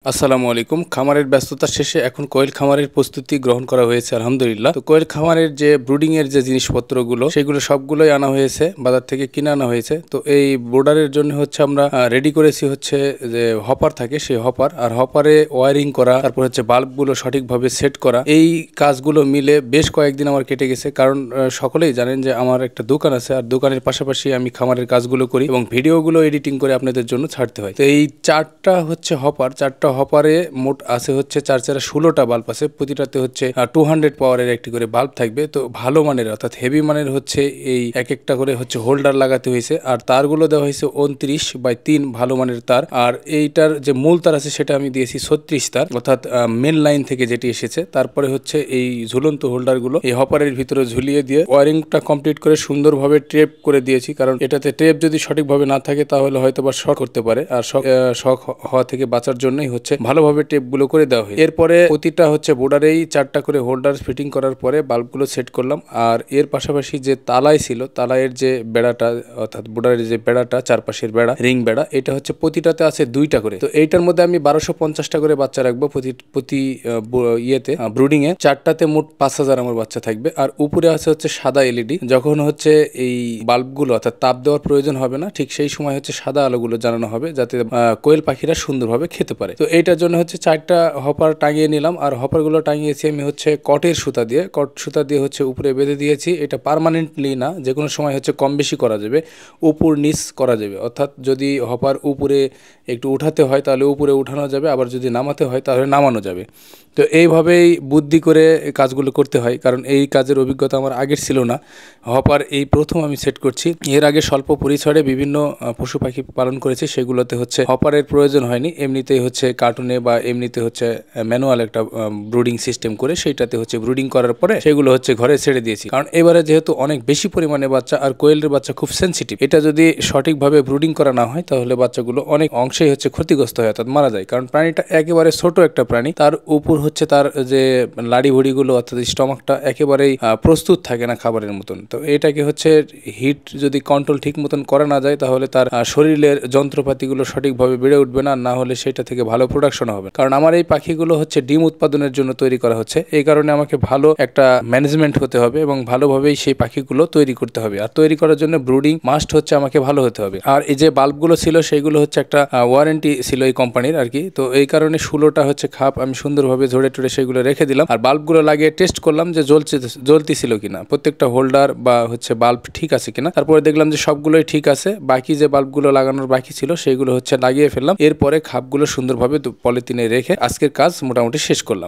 আসসালামু আলাইকুম। খামারের ব্যস্ততা শেষে এখন কোয়েল খামারের প্রস্তুতি গ্রহণ করা হয়েছে আলহামদুলিল্লাহ। তো কোয়েল খামারের যে ব্রুডিং এর যে জিনিসপত্রগুলো সেগুলো সবগুলোই আনা হয়েছে, বাজার থেকে কিনে আনা হয়েছে। তো এই ব্রোডারের জন্য হচ্ছে আমরা রেডি করেছি হচ্ছে যে হপার থাকে, সেই হপার আর হপারে ওয়ারিং করা, তারপর হচ্ছে বাল্বগুলো সঠিকভাবে সেট করা। এই কাজগুলো মিলে বেশ কয়েকদিন আমার কেটে গেছে, কারণ সকলেই জানেন যে আমার একটা দোকান আছে, আর দোকানের পাশাপাশি আমি খামারের কাজগুলো করি এবং ভিডিওগুলো এডিটিং করে আপনাদের জন্য ছাড়তে হয়। তো এই চারটা হচ্ছে হপার, চারটা হপারে মোট আছে হচ্ছে 4/16টা বাল্ব আছে। প্রতিটাতে হচ্ছে 200 পাওয়ারের একটি করে বাল্ব থাকবে। তো ভালো মানের অর্থাৎ হেভি মানের হচ্ছে এই এক একটা করে হচ্ছে হোল্ডার লাগাতে হয়েছে, আর তারগুলো দেওয়া হয়েছে 29/3 ভালো মানের তার। আর এইটার যে মূল তার আছে সেটা আমি দিয়েছি 36 তার, অর্থাৎ মেন লাইন থেকে যেটি এসেছে। তারপরে হচ্ছে এই ঝুলন্ত হোল্ডারগুলো এই হপারের ভিতরে ঝুলিয়ে দিয়ে ওয়ারিংটা কমপ্লিট করে সুন্দরভাবে ট্রেপ করে দিয়েছি, কারণ এটাতে ট্রেপ যদি সঠিকভাবে না থাকে তাহলে হয়তো বা শক করতে পারে, আর শক হওয়া থেকে বাঁচার জন্যই হচ্ছে ভালোভাবে টেপগুলো করে দেওয়া হয়। এরপরে প্রতিটা হচ্ছে বোর্ডারেই 4টা করে হোল্ডার ফিটিং করার পরে বাল্বগুলো সেট করলাম। আর এর পাশাপাশি যে তালাই ছিল, তালাইয়ের যে বেড়াটা অর্থাৎ বোর্ডারের যে বেড়াটা, চারপাশের বেড়া, রিং বেড়া, এটা হচ্ছে প্রতিটাতে আছে 2টা করে। তো এইটার মধ্যে আমি 1250টা করে বাচ্চা রাখবো প্রতি ইয়েতে ব্রুডিং এ। 4টাতে মোট 5000 আমার বাচ্চা থাকবে। আর উপরে আছে হচ্ছে সাদা এলইডি, যখন হচ্ছে এই বাল্বগুলো অর্থাৎ তাপ দেওয়ার প্রয়োজন হবে না, ঠিক সেই সময় হচ্ছে সাদা আলোগুলো জ্বালানো হবে, যাতে কোয়েল পাখিরা সুন্দরভাবে খেতে পারে। তো এইটার জন্য হচ্ছে 4টা হপার টাঙিয়ে নিলাম। আর হপারগুলো টাঙিয়েছি আমি হচ্ছে কটের সুতা দিয়ে, কট সুতা দিয়ে হচ্ছে উপরে বেঁধে দিয়েছি। এটা পার্মানেন্টলি না, যে কোনো সময় হচ্ছে কম বেশি করা যাবে, উপর নিচ করা যাবে। অর্থাৎ যদি হপার উপরে একটু উঠাতে হয় তাহলে উপরে উঠানো যাবে, আবার যদি নামাতে হয় তাহলে নামানো যাবে। তো এইভাবেই বুদ্ধি করে কাজগুলো করতে হয়, কারণ এই কাজের অভিজ্ঞতা আমার আগের ছিল না। হপার এই প্রথম আমি সেট করছি। এর আগে স্বল্প পরিসরে বিভিন্ন পশু পাখি পালন করেছি, সেগুলোতে হচ্ছে হপারের প্রয়োজন হয়নি। এমনিতেই হচ্ছে কার্টুনে বা এমনিতে হচ্ছে ম্যানুয়াল একটা ব্রুডিং সিস্টেম করে সেইটাতে হচ্ছে ব্রুডিং করার পরে সেগুলো হচ্ছে ঘরে ছেড়ে দিয়েছি। কারণ এবারে যেহেতু অনেক বেশি পরিমাণে বাচ্চা, আর কোয়েলের বাচ্চা খুব সেন্সিটিভ, এটা যদি সঠিকভাবে ব্রুডিং করা না হয় তাহলে বাচ্চাগুলো অনেক অংশেই হচ্ছে ক্ষতিগ্রস্ত হয়, অর্থাৎ মারা যায়। কারণ প্রাণীটা একেবারে ছোট একটা প্রাণী, তার উপর হচ্ছে তার যে লাড়ি ভুড়িগুলো অর্থাৎ স্টমাকটা একেবারেই প্রস্তুত থাকে না খাবারের মতন। তো এটাকে হচ্ছে হিট যদি কন্ট্রোল ঠিক মতন করা না যায় তাহলে তার শরীরের যন্ত্রপাতিগুলো সঠিকভাবে বেড়ে উঠবে না, না হলে সেটা থেকে ভালো প্রোডাকশন হবে। কারণ আমার এই পাখিগুলো হচ্ছে ডিম উৎপাদনের জন্য তৈরি করা হচ্ছে, এই কারণে আমাকে ভালো একটা ম্যানেজমেন্ট হতে হবে এবং ভালোভাবেই সেই পাখিগুলো তৈরি করতে হবে। আর তৈরি করার জন্য ব্রুডিং মাস্ট হচ্ছে আমাকে ভালো হতে হবে। আর এই যে বাল্বগুলো ছিল সেগুলো হচ্ছে একটা ওয়ারেন্টি ছিল এই কোম্পানির আর কি। তো এই কারণে 16টা হচ্ছে খাপ আমি সুন্দরভাবে ঝরে টরে সেগুলো রেখে দিলাম। আর বাল্বগুলো লাগিয়ে টেস্ট করলাম যে জ্বলতেছিল কিনা, প্রত্যেকটা হোল্ডার বা হচ্ছে বাল্ব ঠিক আছে কিনা। তারপরে দেখলাম যে সবগুলোই ঠিক আছে। বাকি যে বাল্বগুলো লাগানোর বাকি ছিল সেগুলো হচ্ছে লাগিয়ে ফেললাম। এরপরে খাপগুলো সুন্দরভাবে পলিথিনে রেখে আজকের কাজ মোটামুটি শেষ করলাম।